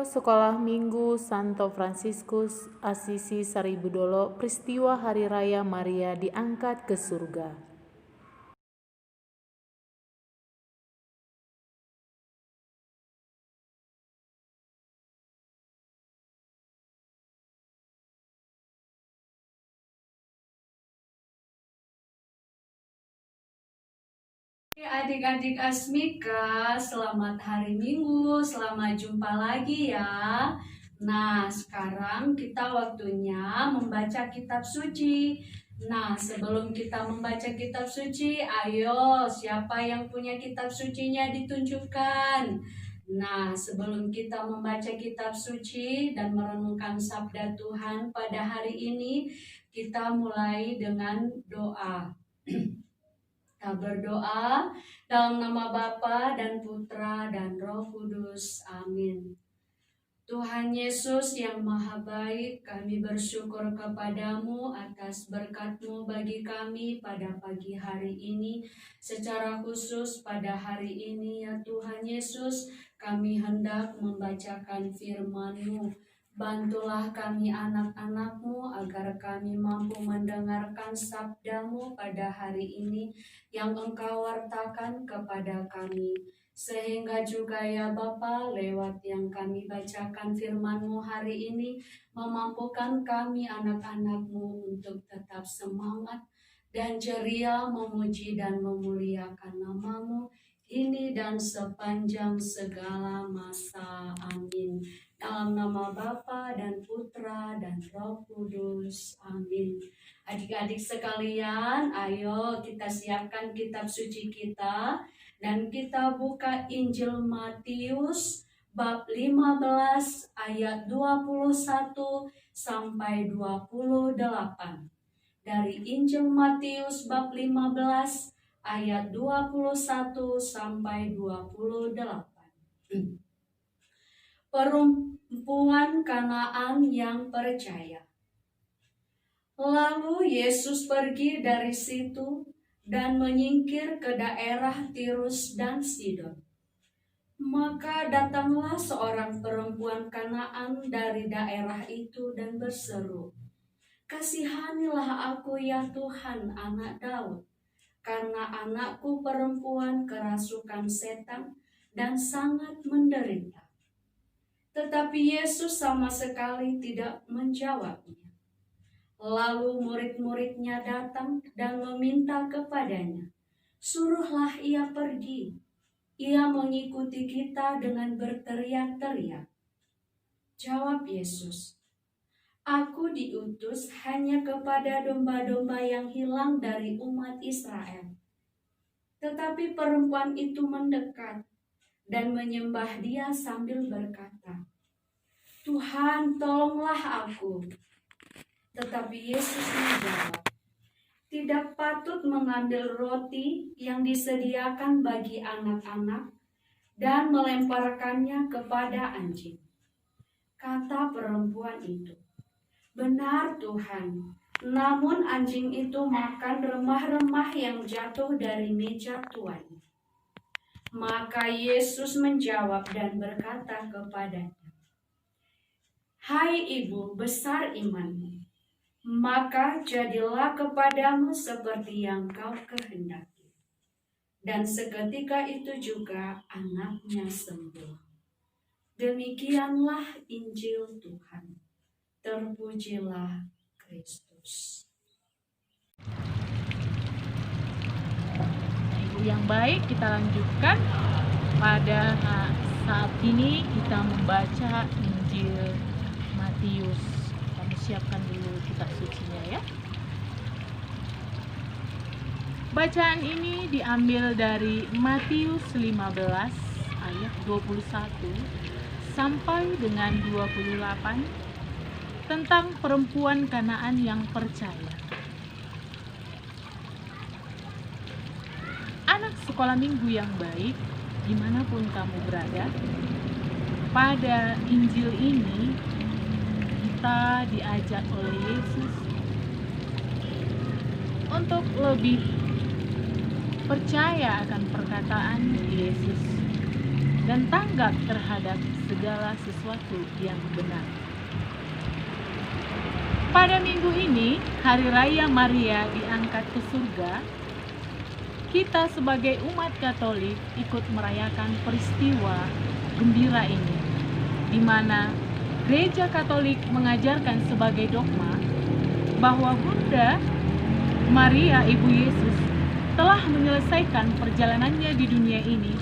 Sekolah Minggu Santo Fransiskus Asisi Saribudolo, peristiwa Hari Raya Maria diangkat ke surga. Adik-adik Asmika, selamat hari Minggu, selamat jumpa lagi ya. Nah, sekarang kita waktunya membaca kitab suci. Nah, sebelum kita membaca kitab suci, ayo siapa yang punya kitab sucinya ditunjukkan. Nah, sebelum kita membaca kitab suci dan merenungkan sabda Tuhan pada hari ini, kita mulai dengan doa. Kita berdoa dalam nama Bapa dan Putra dan Roh Kudus. Amin. Tuhan Yesus yang Maha Baik, kami bersyukur kepadamu atas berkat-Mu bagi kami pada pagi hari ini. Secara khusus pada hari ini ya Tuhan Yesus, kami hendak membacakan firman-Mu. Bantulah kami anak-anak-Mu agar kami mampu mendengarkan sabda-Mu pada hari ini yang Engkau wartakan kepada kami. Sehingga juga ya Bapa, lewat yang kami bacakan firman-Mu hari ini, memampukan kami anak-anak-Mu untuk tetap semangat dan ceria memuji dan memuliakan nama-Mu, ini dan sepanjang segala masa. Amin. Dalam nama Bapa dan Putra dan Roh Kudus. Amin. Adik-adik sekalian, ayo kita siapkan kitab suci kita dan kita buka Injil Matius bab 15 ayat 21 sampai 28. Dari Injil Matius bab 15 ayat 21 sampai 28. Perempuan Kanaan yang percaya. Lalu Yesus pergi dari situ dan menyingkir ke daerah Tirus dan Sidon. Maka datanglah seorang perempuan Kanaan dari daerah itu dan berseru, "Kasihanilah aku ya Tuhan, anak Daud, karena anakku perempuan kerasukan setan dan sangat menderita." Tetapi Yesus sama sekali tidak menjawabnya. Lalu murid-muridnya datang dan meminta kepadanya, "Suruhlah ia pergi. Ia mengikuti kita dengan berteriak-teriak." Jawab Yesus, "Aku diutus hanya kepada domba-domba yang hilang dari umat Israel." Tetapi perempuan itu mendekat dan menyembah Dia sambil berkata, "Tuhan, tolonglah aku." Tetapi Yesus menjawab, "Tidak patut mengambil roti yang disediakan bagi anak-anak dan melemparkannya kepada anjing." Kata perempuan itu, "Benar Tuhan, namun anjing itu makan remah-remah yang jatuh dari meja tuannya." Maka Yesus menjawab dan berkata kepadanya, "Hai ibu, besar imanmu, maka jadilah kepadamu seperti yang kau kehendaki." Dan seketika itu juga anaknya sembuh. Demikianlah Injil Tuhan. Terpujilah Kristus. Ibu yang baik, kita lanjutkan. Pada saat ini kita membaca Injil Matius. Kami siapkan dulu kitab sucinya ya. Bacaan ini diambil dari Matius 15 ayat 21 sampai dengan 28 tentang perempuan Kanaan yang percaya. Anak sekolah minggu yang baik, dimanapun kamu berada, pada Injil ini kita diajak oleh Yesus untuk lebih percaya akan perkataan Yesus. dan tanggap terhadap segala sesuatu yang benar. Pada minggu ini, Hari Raya Maria diangkat ke surga, kita sebagai umat Katolik ikut merayakan peristiwa gembira ini, di mana Gereja Katolik mengajarkan sebagai dogma bahwa Bunda Maria Ibu Yesus telah menyelesaikan perjalanannya di dunia ini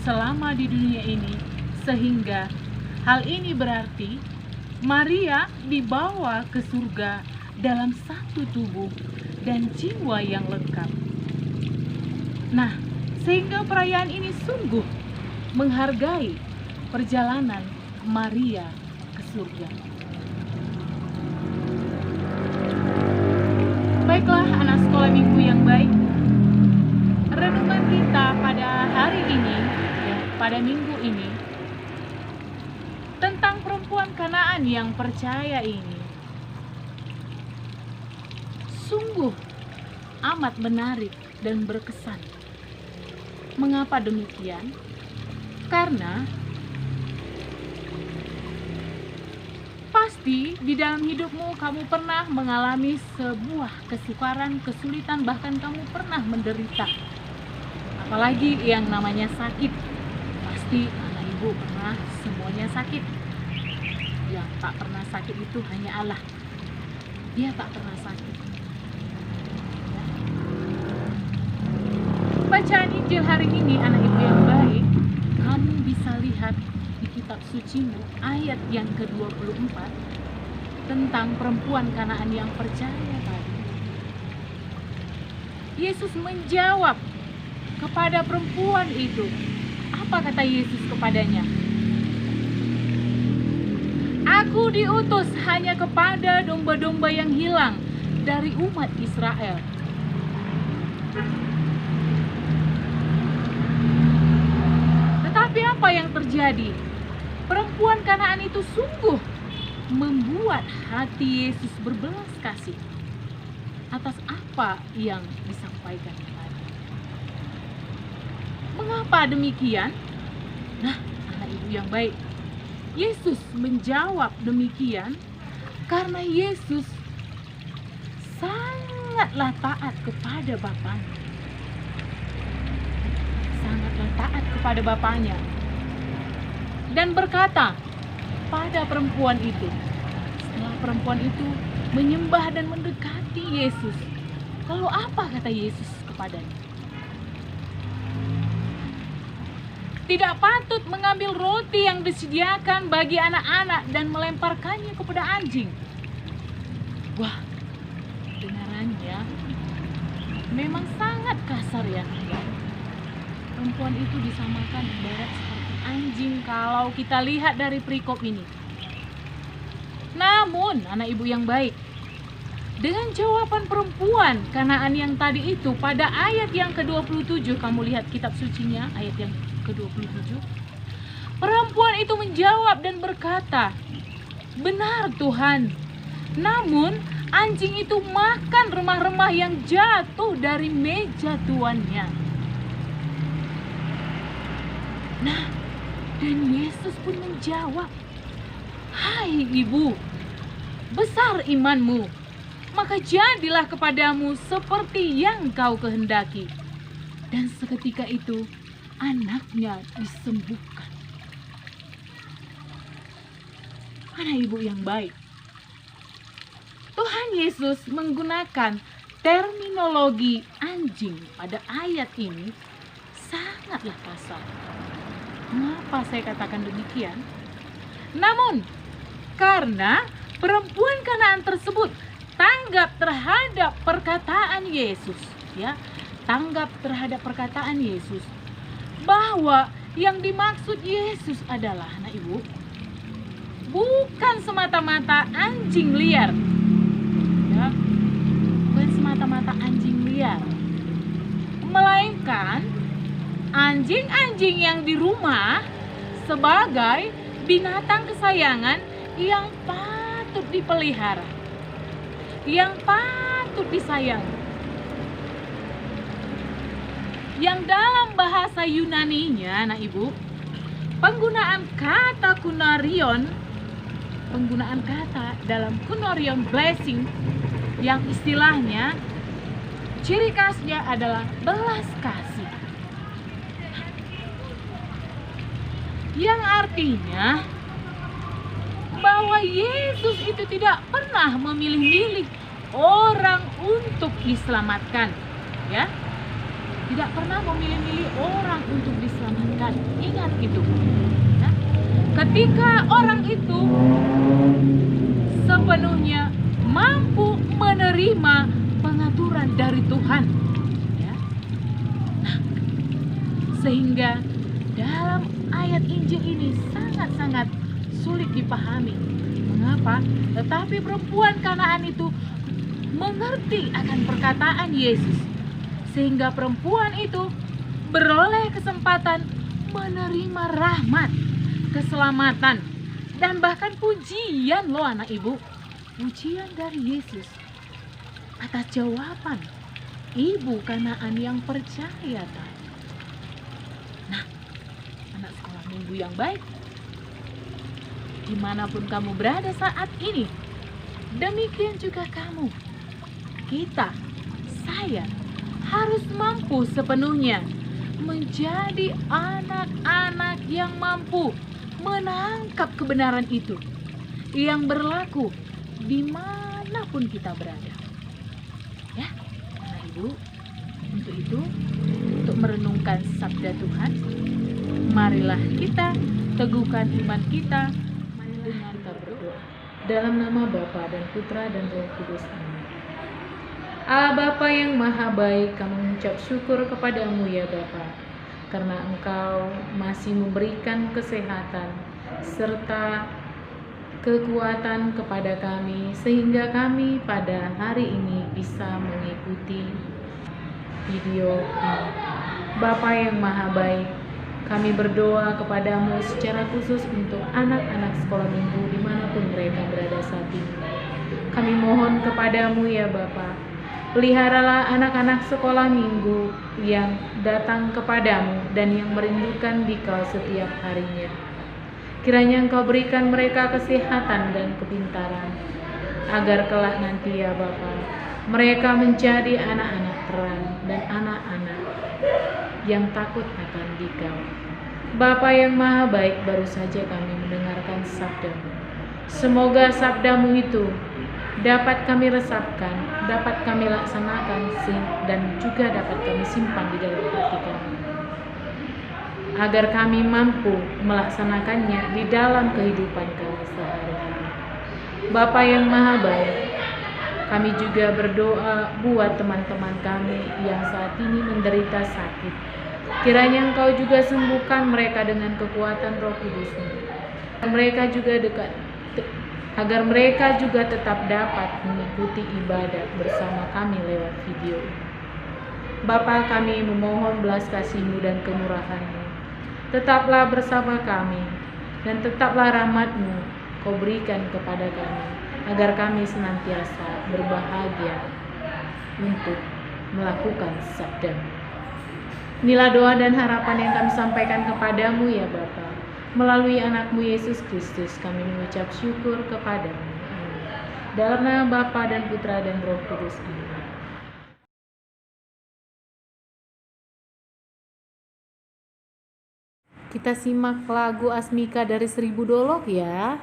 selama di dunia ini, sehingga hal ini berarti Maria dibawa ke surga dalam satu tubuh dan jiwa yang lengkap. Nah, sehingga perayaan ini sungguh menghargai perjalanan Maria ke surga. Baiklah anak sekolah minggu yang baik, renungan kita pada hari ini, pada minggu ini, tentang perempuan Kanaan yang percaya ini sungguh amat menarik dan berkesan. Mengapa demikian? Karena pasti di dalam hidupmu kamu pernah mengalami sebuah kesukaran, kesulitan, bahkan kamu pernah menderita. Apalagi yang namanya sakit. Pasti anak ibu pernah semuanya sakit. Yang tak pernah sakit itu hanya Allah. Dia tak pernah sakit. Bacaan Injil hari ini anak ibu yang baik, kamu bisa lihat di kitab sucimu ayat yang ke-24 tentang perempuan Kanaan yang percaya tadi. Yesus menjawab kepada perempuan itu. Apa kata Yesus kepadanya? Aku diutus hanya kepada domba-domba yang hilang dari umat Israel. Tetapi apa yang terjadi? Perempuan Kanaan itu sungguh membuat hati Yesus berbelas kasih atas apa yang disampaikan tadi. Mengapa demikian? Nah, anak ibu yang baik, Yesus menjawab demikian karena Yesus sangatlah taat kepada Bapaknya. Sangatlah taat kepada Bapaknya. Dan berkata pada perempuan itu, setelah perempuan itu menyembah dan mendekati Yesus, lalu apa kata Yesus kepadanya? Tidak patut mengambil roti yang disediakan bagi anak-anak dan melemparkannya kepada anjing. Wah, dengarannya memang sangat kasar ya. Perempuan itu disamakan ibarat seperti anjing kalau kita lihat dari perikop ini. Namun, anak ibu yang baik, dengan jawaban perempuan Kanaan yang tadi itu pada ayat yang ke-27, kamu lihat kitab sucinya ayat yang ke-27. Perempuan itu menjawab dan berkata, "Benar Tuhan, namun anjing itu makan remah-remah yang jatuh dari meja tuannya." Nah, dan Yesus pun menjawab, "Hai ibu, besar imanmu, maka jadilah kepadamu seperti yang kau kehendaki." Dan seketika itu anaknya disembuhkan. Anak ibu yang baik, Tuhan Yesus menggunakan terminologi anjing pada ayat ini sangatlah kasar. Mengapa saya katakan demikian? Namun, karena perempuan Kanaan tersebut tanggap terhadap perkataan Yesus, ya, tanggap terhadap perkataan Yesus, bahwa yang dimaksud Yesus adalah, anak ibu, bukan semata-mata anjing liar, ya, bukan semata-mata anjing liar, melainkan anjing-anjing yang di rumah sebagai binatang kesayangan yang patut dipelihara, yang patut disayang. Yang dalam bahasa Yunaninya, anak ibu, Penggunaan kata kunarion, penggunaan kata dalam kunarion blessing yang istilahnya ciri khasnya adalah belas kasih. Yang artinya bahwa Yesus itu tidak pernah memilih-milih orang untuk diselamatkan, ya. Tidak pernah memilih-milih orang untuk diselamatkan. Ingat itu. Ya. Ketika orang itu sepenuhnya mampu menerima pengaturan dari Tuhan, ya. Nah, sehingga dalam ayat Injil ini sangat-sangat sulit dipahami. Mengapa? Tetapi perempuan Kanaan itu mengerti akan perkataan Yesus, sehingga perempuan itu beroleh kesempatan menerima rahmat, keselamatan, dan bahkan pujian loh anak ibu. Pujian dari Yesus atas jawaban ibu Kanaan yang percaya tadi. Nah, anak sekolah minggu yang baik, dimanapun kamu berada saat ini, demikian juga kamu, kita, saya, harus mampu sepenuhnya menjadi anak-anak yang mampu menangkap kebenaran itu, yang berlaku dimanapun kita berada. Ya, anak ibu, untuk itu, untuk merenungkan sabda Tuhan, marilah kita teguhkan iman kita dengan kita berdoa. Dalam nama Bapa dan Putra dan Roh Kudus. Amin. Allah Bapa yang Maha Baik, kami mengucap syukur kepadamu ya Bapa, karena Engkau masih memberikan kesehatan serta kekuatan kepada kami, sehingga kami pada hari ini bisa mengikuti video ini. Bapa yang Maha Baik, kami berdoa kepadamu secara khusus untuk anak-anak sekolah minggu dimanapun mereka berada saat ini. Kami mohon kepadamu ya Bapa, peliharalah anak-anak sekolah minggu yang datang kepadamu dan yang merindukan Dikau setiap harinya. Kiranya Engkau berikan mereka kesehatan dan kepintaran, agar kelak nanti ya Bapa, mereka menjadi anak-anak terang dan anak-anak yang takut akan Dikau. Bapa yang Maha Baik, baru saja kami mendengarkan sabda-Mu. Semoga sabda-Mu itu dapat kami resapkan, dapat kami laksanakan, dan juga dapat kami simpan di dalam hati kami, agar kami mampu melaksanakannya di dalam kehidupan kami sehari-hari. Bapa yang Maha Baik, kami juga berdoa buat teman-teman kami yang saat ini menderita sakit. Kiranya Engkau juga sembuhkan mereka dengan kekuatan Roh Kudus-Mu. Mereka juga agar mereka juga tetap dapat mengikuti ibadah bersama kami lewat video. Bapa, kami memohon belas kasih-Mu dan kemurahan-Mu. Tetaplah bersama kami dan tetaplah rahmat-Mu Kau berikan kepada kami, agar kami senantiasa berbahagia untuk melakukan sabda-Mu. Inilah doa dan harapan yang kami sampaikan kepadamu ya Bapa. Melalui anak-Mu Yesus Kristus kami mengucap syukur kepadamu. Amin. Dalam nama Bapa dan Putra dan Roh Kudus. Amin. Kita simak lagu Asmika dari Seribu Dolog ya.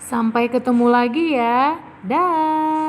Sampai ketemu lagi ya. Dah.